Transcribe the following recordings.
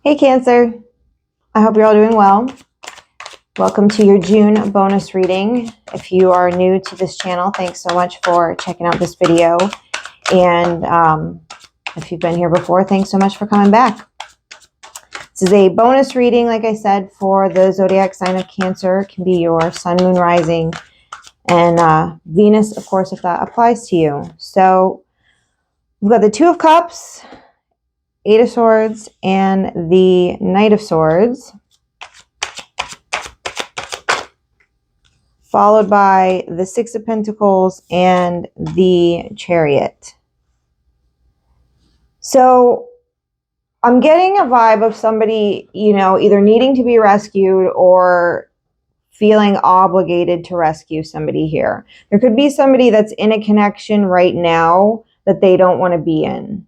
Hey Cancer, I hope you're all doing well. Welcome to your June bonus reading. If you are new to this channel, thanks so much for checking out this video. And if you've been here before, thanks so much for coming back. This is a bonus reading, like I said, for the zodiac sign of Cancer. It can be your sun, moon, rising, and Venus, of course, if that applies to you. So we've got the Two of Cups, Eight of Swords, and the Knight of Swords, followed by the Six of Pentacles and the Chariot. So I'm getting a vibe of somebody, either needing to be rescued or feeling obligated to rescue somebody here. There could be somebody that's in a connection right now that they don't want to be in.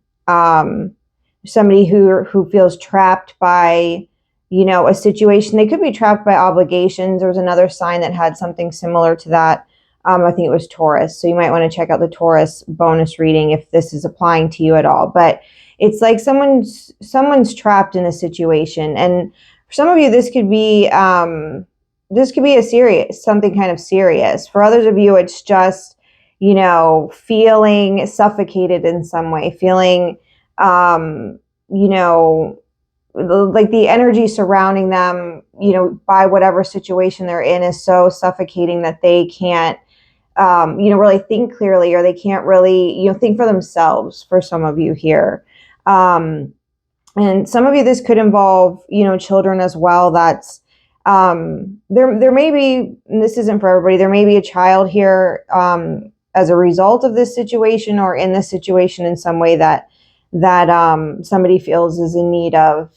Somebody who feels trapped by, a situation. They could be trapped by obligations. There was another sign that had something similar to that. I think it was Taurus. So you might want to check out the Taurus bonus reading if this is applying to you at all. But it's like someone's trapped in a situation. And for some of you, this could be something kind of serious. For others of you, it's just, feeling suffocated in some way, feeling, like the energy surrounding them, by whatever situation they're in is so suffocating that they can't, really think clearly, or they can't really, think for themselves for some of you here. And some of you, this could involve, children as well. That's, there may be, and this isn't for everybody, there may be a child here, as a result of this situation or in this situation in some way that somebody feels is in need of,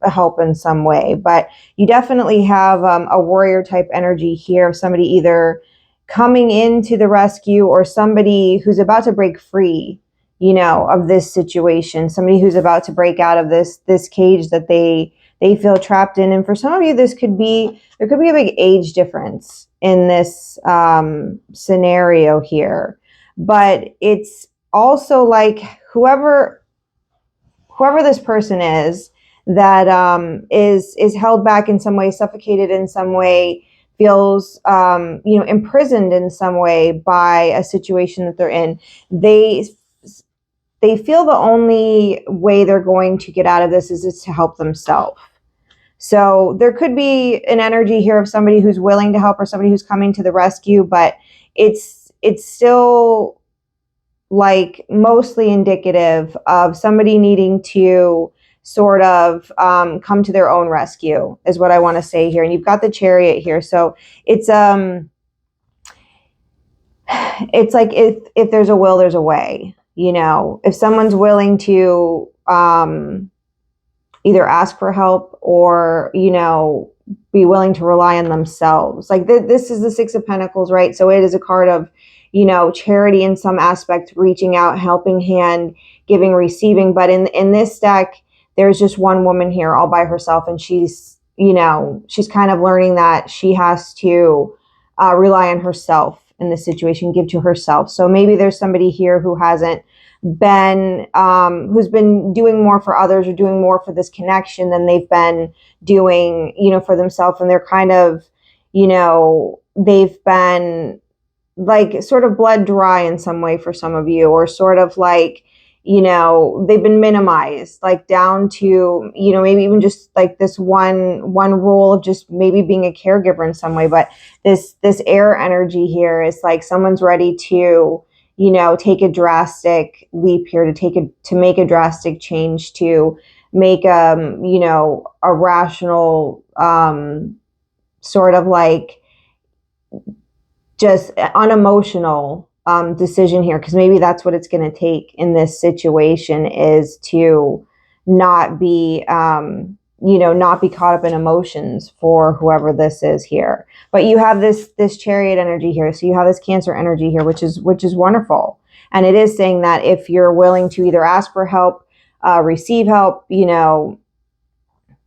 help in some way. But you definitely have a warrior type energy here of somebody either coming into the rescue or somebody who's about to break free, of this situation, somebody who's about to break out of this cage that they feel trapped in. And for some of you, there could be a big age difference in this scenario here. But it's also like whoever this person is that is held back in some way, suffocated in some way, feels imprisoned in some way by a situation that they're in. They feel the only way they're going to get out of this is to help themselves. So there could be an energy here of somebody who's willing to help or somebody who's coming to the rescue, but it's still like mostly indicative of somebody needing to sort of come to their own rescue is what I want to say here. And you've got the Chariot here. So it's like if there's a will, there's a way. If someone's willing to either ask for help or, be willing to rely on themselves. Like this is the Six of Pentacles, right? So it is a card of, charity in some aspect, reaching out, helping hand, giving, receiving. But in this deck, there's just one woman here all by herself. And she's kind of learning that she has to rely on herself in this situation, give to herself. So maybe there's somebody here who hasn't been, who's been doing more for others or doing more for this connection than they've been doing, for themselves. And they're kind of, they've been like sort of bled dry in some way for some of you, or sort of like, they've been minimized, like down to, maybe even just like this one role of just maybe being a caregiver in some way. But this air energy here is like someone's ready to, take a drastic leap here, to make a drastic change, to make a rational sort of like just unemotional decision here, because maybe that's what it's going to take in this situation, is to not be not be caught up in emotions for whoever this is here. But you have this Chariot energy here, so you have this Cancer energy here, which is wonderful. And it is saying that if you're willing to either ask for help, receive help,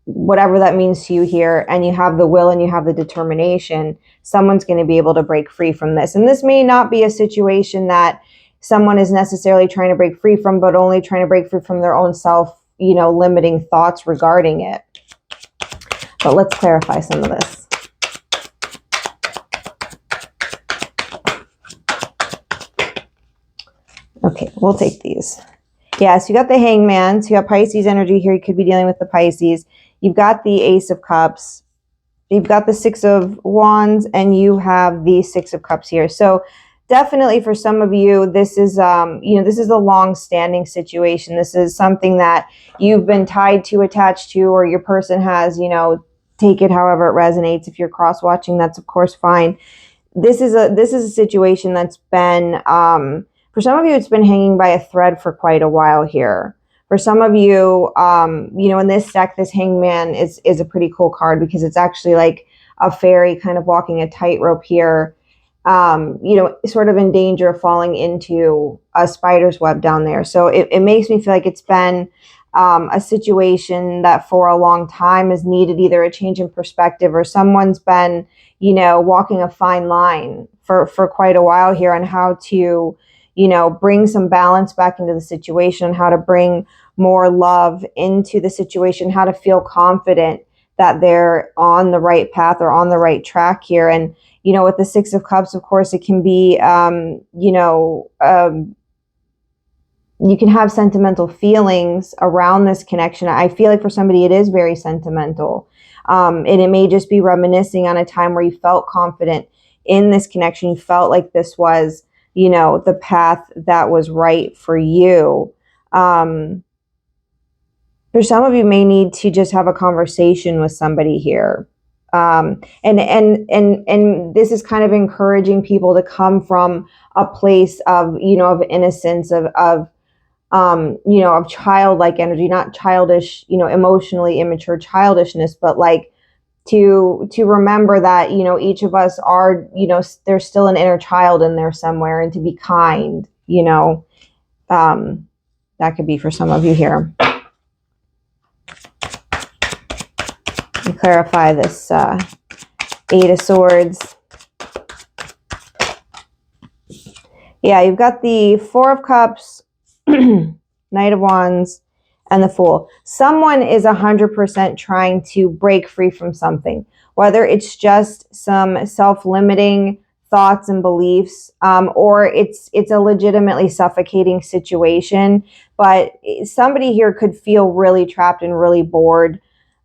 whatever that means to you here, and you have the will and you have the determination, someone's going to be able to break free from this. And this may not be a situation that someone is necessarily trying to break free from, but only trying to break free from their own self limiting thoughts regarding it. But let's clarify some of this. Okay, we'll take these. Yeah, so you got the Hangman. So you got Pisces energy here. You could be dealing with the Pisces. You've got the Ace of Cups. You've got the Six of Wands, and you have the Six of Cups here. So definitely for some of you, this is, this is a long-standing situation. This is something that you've been tied to, attached to, or your person has, take it however it resonates. If you're cross-watching, that's of course fine. This is a situation that's been, for some of you, it's been hanging by a thread for quite a while here. For some of you, in this deck, this Hangman is a pretty cool card because it's actually like a fairy kind of walking a tightrope here, sort of in danger of falling into a spider's web down there. So it makes me feel like it's been a situation that for a long time has needed either a change in perspective, or someone's been, walking a fine line for quite a while here on how to, bring some balance back into the situation, how to bring more love into the situation, how to feel confident that they're on the right path or on the right track here. And, with the Six of Cups, of course, it can be, you can have sentimental feelings around this connection. I feel like for somebody, it is very sentimental. And it may just be reminiscing on a time where you felt confident in this connection. You felt like this was, the path that was right for you. For some of you may need to just have a conversation with somebody here. And this is kind of encouraging people to come from a place of, of innocence, of childlike energy, not childish, emotionally immature childishness, but like to remember that, each of us are, there's still an inner child in there somewhere, and to be kind, that could be for some of you here. And clarify this Eight of Swords. Yeah, you've got the Four of Cups, Knight of Wands, and the Fool. Someone is 100% trying to break free from something, whether it's just some self-limiting thoughts and beliefs, or it's a legitimately suffocating situation. But somebody here could feel really trapped and really bored,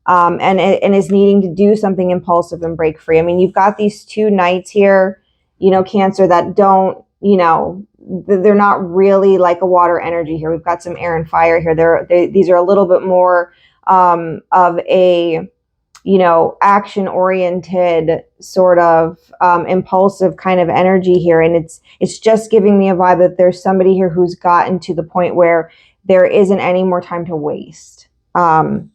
and is needing to do something impulsive and break free. I mean, you've got these two knights here, Cancer, that don't, they're not really like a water energy here. We've got some air and fire here. These are a little bit more of a, action oriented sort of impulsive kind of energy here. And it's just giving me a vibe that there's somebody here who's gotten to the point where there isn't any more time to waste. And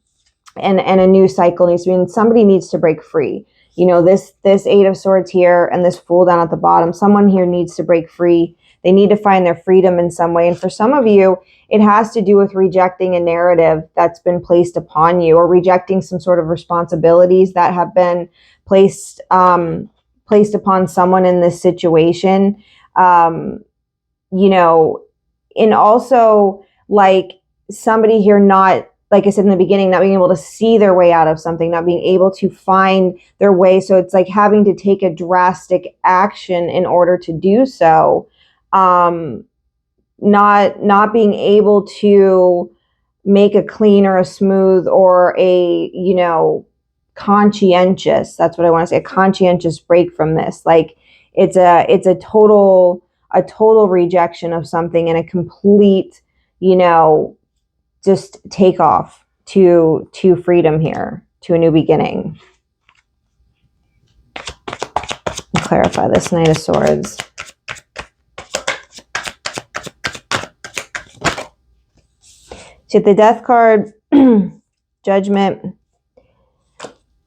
a new cycle needs to be, and somebody needs to break free. This Eight of Swords here and this Fool down at the bottom, someone here needs to break free. They need to find their freedom in some way. And for some of you, it has to do with rejecting a narrative that's been placed upon you, or rejecting some sort of responsibilities that have been placed upon someone in this situation. And also like somebody here not, like I said in the beginning, not being able to see their way out of something, not being able to find their way. So it's like having to take a drastic action in order to do so. Not being able to make a clean or a smooth or a, conscientious, that's what I want to say, a conscientious break from this. Like it's a total rejection of something, and a complete, just take off to freedom here, to a new beginning. Clarify this Knight of Swords. So the Death card, Judgment,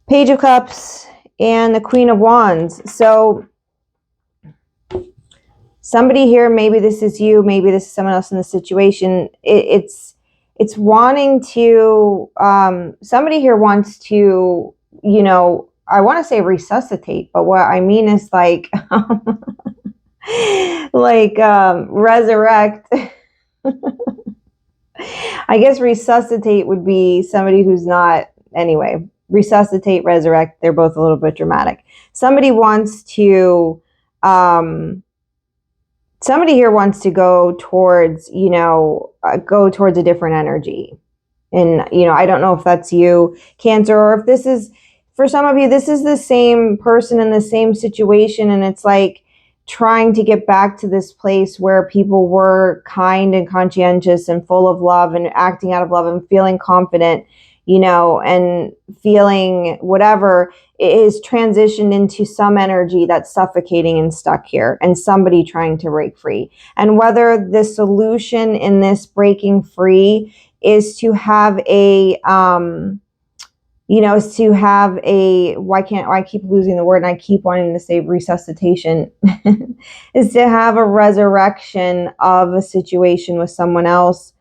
Page of Cups, and the Queen of Wands. So somebody here, maybe this is you, maybe this is someone else in the situation. It's wanting to, somebody here wants to, I want to say resuscitate, but what I mean is like, resurrect I guess resuscitate would be somebody who's not, anyway, resuscitate, resurrect, they're both a little bit dramatic. Somebody wants to, somebody here wants to go towards, go towards a different energy. And, I don't know if that's you, Cancer, or if this is, for some of you, this is the same person in the same situation. And it's like trying to get back to this place where people were kind and conscientious and full of love and acting out of love and feeling confident, and feeling whatever is transitioned into some energy that's suffocating and stuck here, and somebody trying to break free. And whether the solution in this breaking free is to have a I keep losing the word and I keep wanting to say resuscitation is to have a resurrection of a situation with someone else.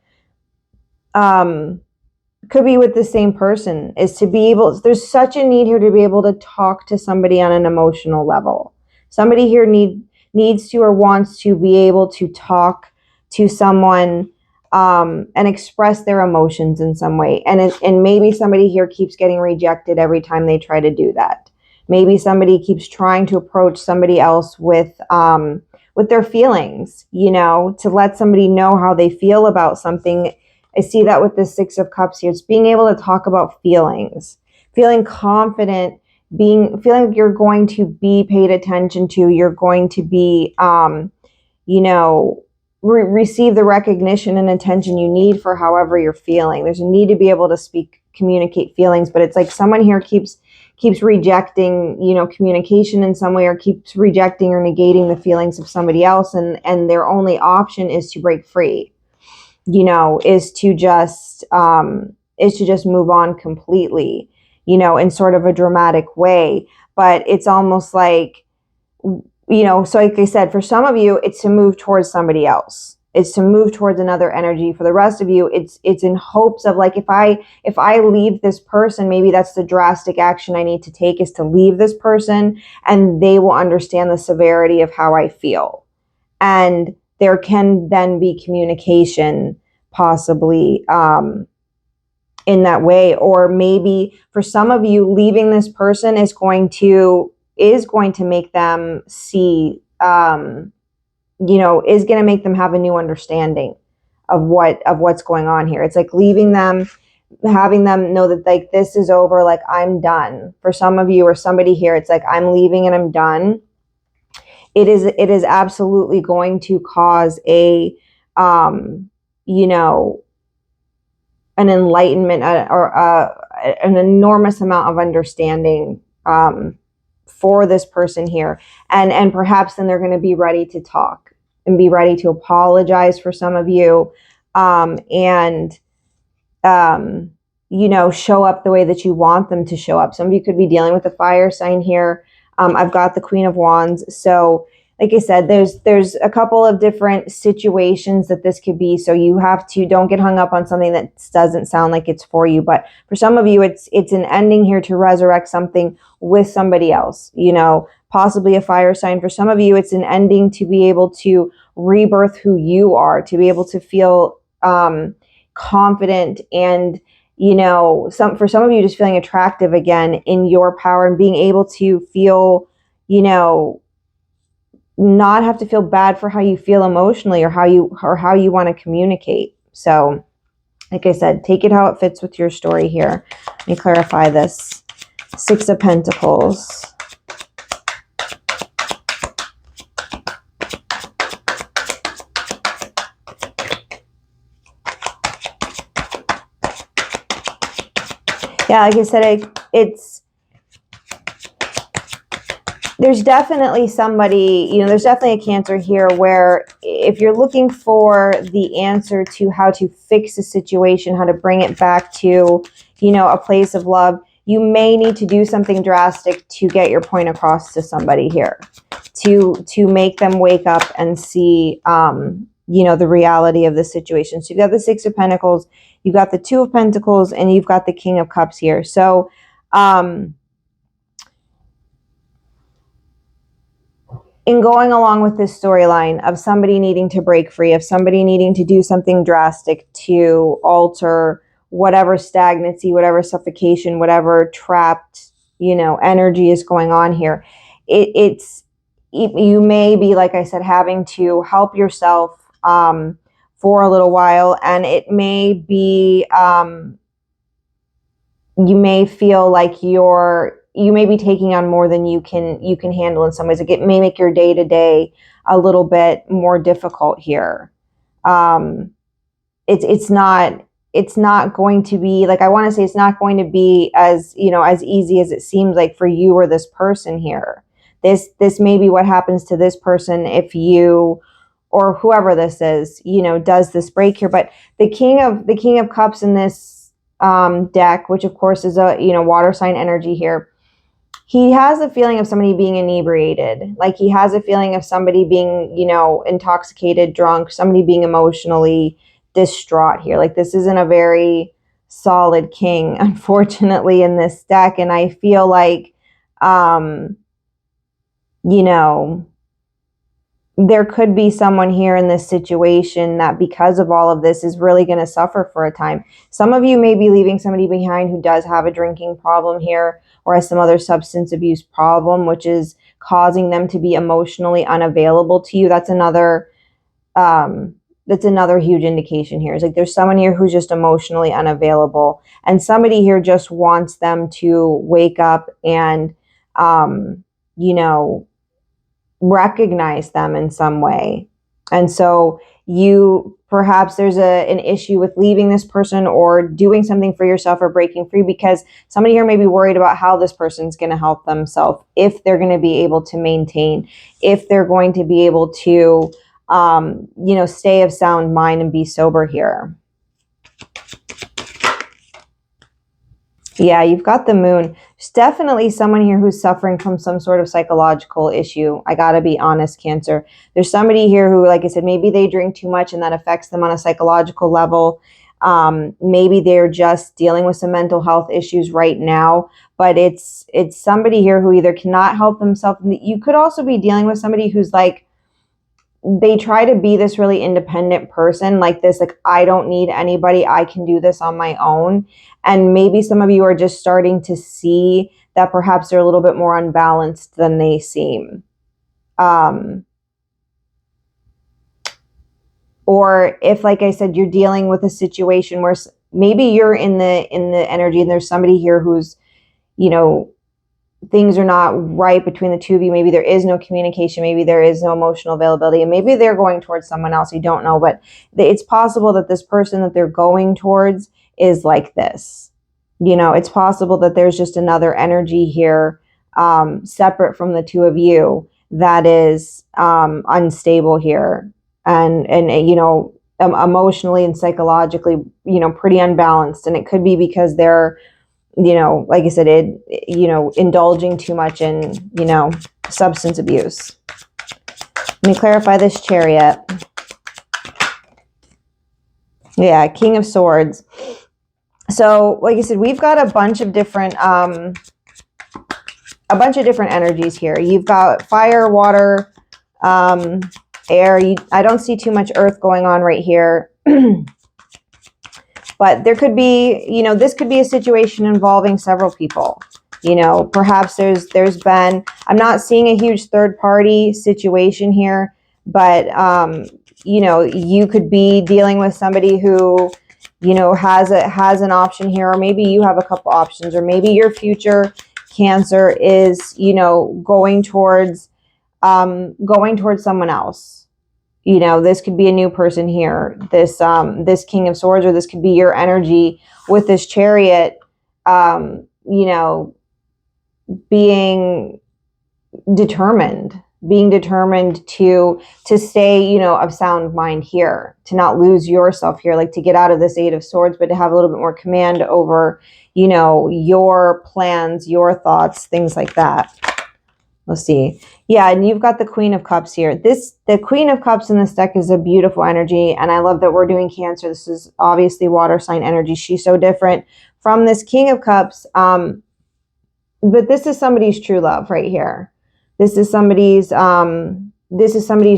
Could be with the same person, is to be able, there's such a need here to be able to talk to somebody on an emotional level. Somebody here needs to or wants to be able to talk to someone and express their emotions in some way. And maybe somebody here keeps getting rejected every time they try to do that. Maybe somebody keeps trying to approach somebody else with their feelings, to let somebody know how they feel about something. I see that with the Six of Cups here. It's being able to talk about feelings, feeling confident, feeling like you're going to be paid attention to, you're going to be, receive the recognition and attention you need for however you're feeling. There's a need to be able to communicate feelings, but it's like someone here keeps rejecting, communication in some way, or keeps rejecting or negating the feelings of somebody else. And their only option is to break free, is to just move on completely, in sort of a dramatic way. But it's almost like, so like I said, for some of you, it's to move towards somebody else. It's to move towards another energy. For the rest of you, it's in hopes of like, if I leave this person, maybe that's the drastic action I need to take, is to leave this person, and they will understand the severity of how I feel. And there can then be communication possibly in that way. Or maybe for some of you, leaving this person is going to make them see, is going to make them have a new understanding of what's going on here. It's like leaving them, having them know that like, this is over, like I'm done. For some of you or somebody here, it's like, I'm leaving and I'm done. It is absolutely going to cause a, an enlightenment or an enormous amount of understanding for this person here. And perhaps then they're going to be ready to talk and be ready to apologize for some of you, and show up the way that you want them to show up. Some of you could be dealing with a fire sign here. I've got the Queen of Wands. So like I said, there's a couple of different situations that this could be. So you have to, don't get hung up on something that doesn't sound like it's for you. But for some of you, it's an ending here to resurrect something with somebody else, possibly a fire sign. For some of you, it's an ending to be able to rebirth who you are, to be able to feel confident and, for some of you, just feeling attractive again in your power, and being able to feel, not have to feel bad for how you feel emotionally or how you want to communicate. So like I said, take it how it fits with your story here. Let me clarify this. Six of Pentacles. Yeah, like I said, there's definitely somebody, there's definitely a Cancer here where if you're looking for the answer to how to fix a situation, how to bring it back to, a place of love, you may need to do something drastic to get your point across to somebody here, to make them wake up and see, the reality of the situation. So you've got the Six of Pentacles, you've got the Two of Pentacles, and you've got the King of Cups here. So, in going along with this storyline of somebody needing to break free, of somebody needing to do something drastic to alter whatever stagnancy, whatever suffocation, whatever trapped, energy is going on here, you may be, like I said, having to help yourself for a little while, and it may be you may feel like you may be taking on more than you can handle in some ways. Like, it may make your day to day a little bit more difficult here. It's not going to be, like, I want to say, it's not going to be as easy as it seems like for you or this person here. This may be what happens to this person if you, or whoever this is, does this break here. But the king of cups in this deck, which of course is a water sign energy here, he has a feeling of somebody being inebriated. Like, he has a feeling of somebody being intoxicated, drunk, somebody being emotionally distraught here. Like, this isn't a very solid king, unfortunately, in this deck. And I feel like there could be someone here in this situation that, because of all of this, is really going to suffer for a time. Some of you may be leaving somebody behind who does have a drinking problem here, or has some other substance abuse problem, which is causing them to be emotionally unavailable to you. That's another huge indication here. It's like there's someone here who's just emotionally unavailable, and somebody here just wants them to wake up and recognize them in some way. And so perhaps there's an issue with leaving this person or doing something for yourself or breaking free, because somebody here may be worried about how this person's going to help themselves, if they're going to be able to maintain, if they're going to be able to stay of sound mind and be sober here. Yeah, you've got the moon. There's definitely someone here who's suffering from some sort of psychological issue. I gotta be honest, Cancer. There's somebody here who, like I said, maybe they drink too much and that affects them on a psychological level. Maybe they're just dealing with some mental health issues right now, but it's somebody here who either cannot help themselves. You could also be dealing with somebody who's like, they try to be this really independent person, like this, like, I don't need anybody, I can do this on my own. And maybe some of you are just starting to see that perhaps they're a little bit more unbalanced than they seem. Or if, like I said, you're dealing with a situation where maybe you're in the energy and there's somebody here who's, things are not right between the two of you. Maybe there is no communication. Maybe there is no emotional availability. And maybe they're going towards someone else. You don't know. But it's possible that this person that they're going towards is like this. It's possible that there's just another energy here, separate from the two of you, that is unstable here. And emotionally and psychologically, pretty unbalanced. And it could be because they're, like I said, indulging too much in, substance abuse. Let me clarify this Chariot. Yeah, King of Swords. So, like I said, we've got a bunch of different energies here. You've got fire, water, air. I don't see too much earth going on right here. But there could be, this could be a situation involving several people. Perhaps there's been, I'm not seeing a huge third party situation here, but, you could be dealing with somebody who, has an option here, or maybe you have a couple options, or maybe your future Cancer is, going towards someone else. This could be a new person here, this King of Swords, or this could be your energy with this Chariot, being determined to stay, of sound mind here, to not lose yourself here, like to get out of this Eight of Swords, but to have a little bit more command over, your plans, your thoughts, things like that. Let's see. Yeah, and you've got the Queen of Cups here. The Queen of Cups in this deck is a beautiful energy, and I love that we're doing Cancer. This is obviously water sign energy. She's so different from this King of Cups, but this is somebody's true love right here. This is somebody's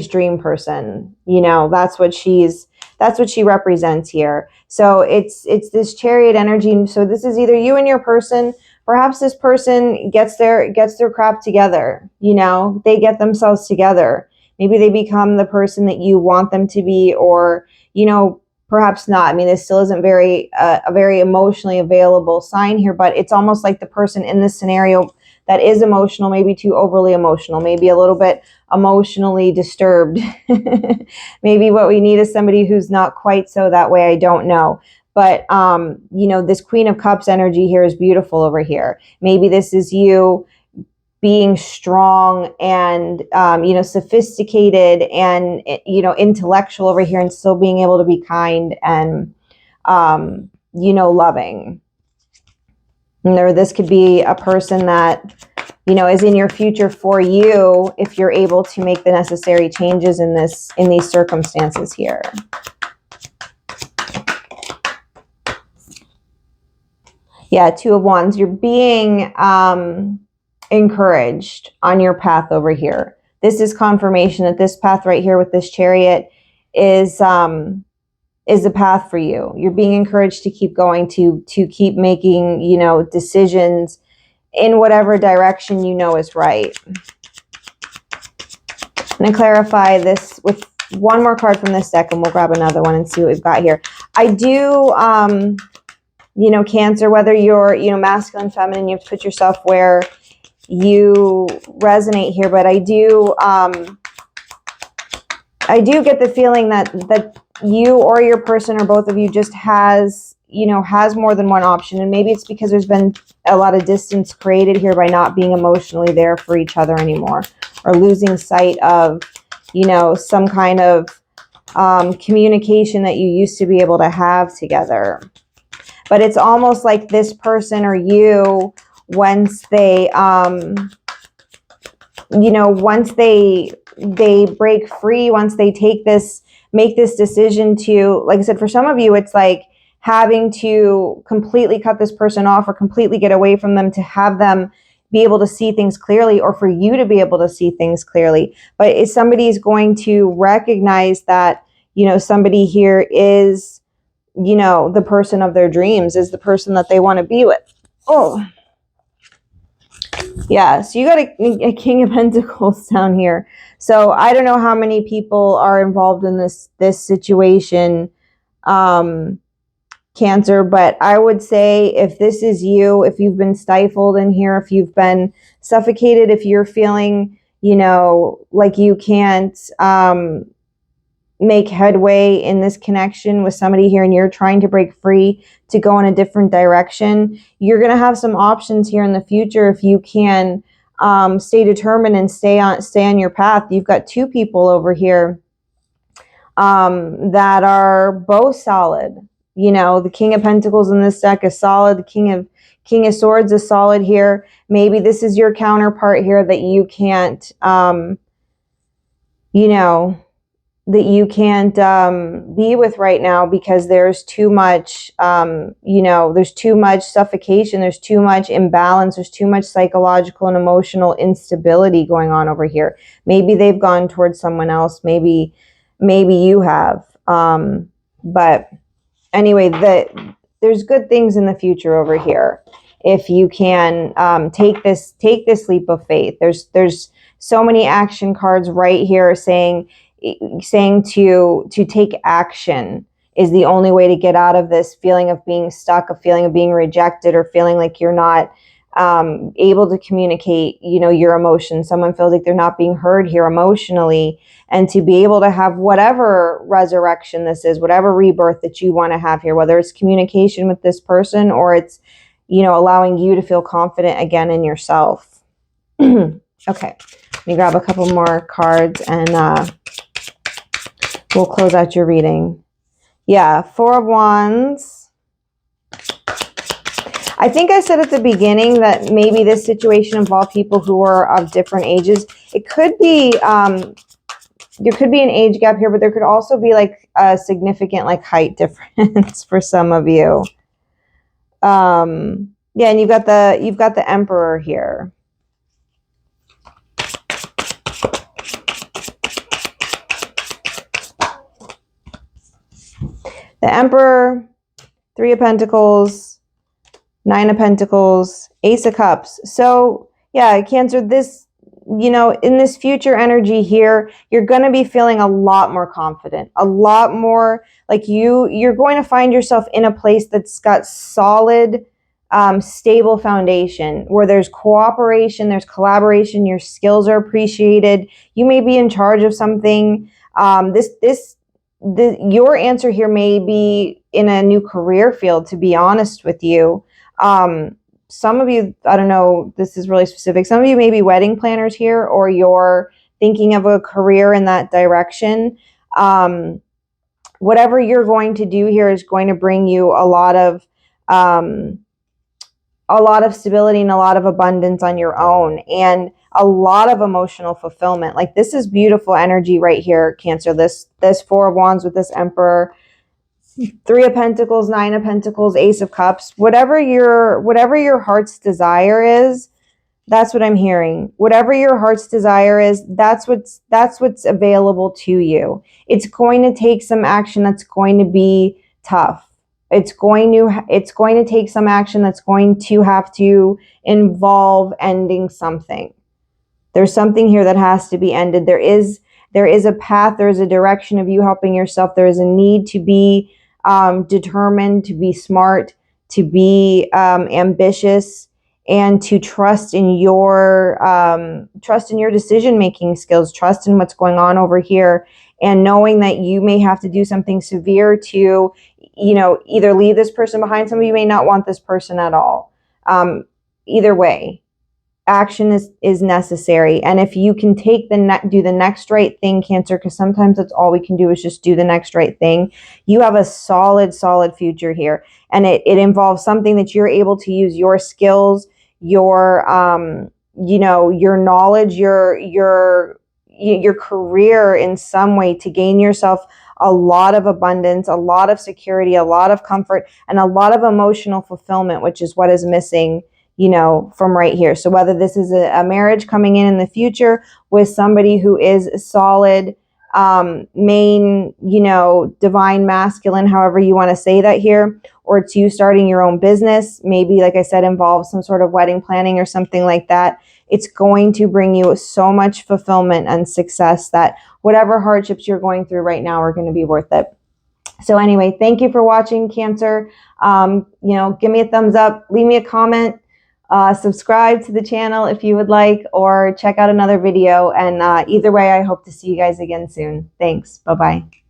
dream person. You know, that's what she represents here. So it's this Chariot energy. So this is either you and your person. Perhaps this person gets their crap together. You know, they get themselves together. Maybe they become the person that you want them to be, or, you know, perhaps not. I mean, this still isn't a very emotionally available sign here, but it's almost like the person in this scenario that is emotional, maybe too overly emotional, maybe a little bit emotionally disturbed. Maybe what we need is somebody who's not quite so that way. I don't know. But, you know, this Queen of Cups energy here is beautiful over here. Maybe this is you being strong and, you know, sophisticated and, you know, intellectual over here, and still being able to be kind and, you know, loving. And this could be a person that, you know, is in your future for you if you're able to make the necessary changes in these circumstances here. Yeah, Two of Wands. You're being encouraged on your path over here. This is confirmation that this path right here with this Chariot is the path for you. You're being encouraged to keep going, to keep making, you know, decisions in whatever direction you know is right. I'm going to clarify this with one more card from this deck, and we'll grab another one and see what we've got here. I do, you know, Cancer, whether you're, you know, masculine, feminine, you have to put yourself where you resonate here, but I do get the feeling that you or your person or both of you just has more than one option. And maybe it's because there's been a lot of distance created here by not being emotionally there for each other anymore, or losing sight of, you know, some kind of communication that you used to be able to have together. But it's almost like this person or you, once they, you know, once they break free, once they make this decision to, like I said, for some of you, it's like having to completely cut this person off or completely get away from them to have them be able to see things clearly, or for you to be able to see things clearly. But if somebody's going to recognize that, you know, somebody here is, you know, the person of their dreams, is the person that they want to be with. Oh, yeah. So you got a King of Pentacles down here. So I don't know how many people are involved in this situation, Cancer, but I would say if this is you, if you've been stifled in here, if you've been suffocated, if you're feeling, you know, like you can't make headway in this connection with somebody here, and you're trying to break free to go in a different direction, you're going to have some options here in the future if you can stay determined and stay on your path. You've got two people over here that are both solid. You know, the King of Pentacles in this deck is solid. The King of Swords is solid here. Maybe this is your counterpart here that you can't, you know, that you can't be with right now because there's too much, you know, there's too much suffocation, there's too much imbalance, there's too much psychological and emotional instability going on over here. Maybe they've gone towards someone else, maybe you have. But anyway, there's good things in the future over here if you can take this leap of faith. There's so many action cards right here saying to take action is the only way to get out of this feeling of being stuck, a feeling of being rejected, or feeling like you're not able to communicate, you know, your emotions. Someone feels like they're not being heard here emotionally, and to be able to have whatever resurrection this is, whatever rebirth that you want to have here, whether it's communication with this person or it's, you know, allowing you to feel confident again in yourself. Okay, let me grab a couple more cards and we'll close out your reading. Yeah, Four of Wands. I think I said at the beginning that maybe this situation involved people who are of different ages. It could be, there could be an age gap here, but there could also be like a significant like height difference for some of you. Yeah, and you've got the Emperor here. the Emperor, Three of Pentacles, Nine of Pentacles, Ace of Cups. So yeah, Cancer, this, you know, in this future energy here, you're going to be feeling a lot more confident, a lot more like you're going to find yourself in a place that's got solid, stable foundation where there's cooperation, there's collaboration, your skills are appreciated. You may be in charge of something. Your answer here may be in a new career field, to be honest with you. Some of you, I don't know, this is really specific. Some of you may be wedding planners here, or you're thinking of a career in that direction. Whatever you're going to do here is going to bring you a lot of stability and a lot of abundance on your own, and a lot of emotional fulfillment. Like, this is beautiful energy right here, Cancer. This Four of Wands with this Emperor, Three of Pentacles, Nine of Pentacles, Ace of Cups. Whatever your heart's desire is, that's what I'm hearing. Whatever your heart's desire is, that's what's available to you. It's going to take some action that's going to be tough. It's going to take some action that's going to have to involve ending something. There's something here that has to be ended. There is a path, there is a direction of you helping yourself. There is a need to be determined, to be smart, to be ambitious, and to trust in your decision-making skills, trust in what's going on over here, and knowing that you may have to do something severe to, you know, either leave this person behind. Some of you may not want this person at all. Either way, action is necessary. And if you can do the next right thing, Cancer, because sometimes that's all we can do is just do the next right thing, you have a solid future here. And it involves something that you're able to use your skills, your your knowledge, your career in some way to gain yourself a lot of abundance, a lot of security, a lot of comfort, and a lot of emotional fulfillment, which is what is missing, you know, from right here. So whether this is a marriage coming in the future with somebody who is solid, main, you know, divine masculine, however you want to say that here, or it's you starting your own business, maybe, like I said, involves some sort of wedding planning or something like that, it's going to bring you so much fulfillment and success that whatever hardships you're going through right now are going to be worth it. So anyway, thank you for watching, Cancer. You know, give me a thumbs up, leave me a comment, subscribe to the channel if you would like, or check out another video. And either way, I hope to see you guys again soon. Thanks. Bye-bye.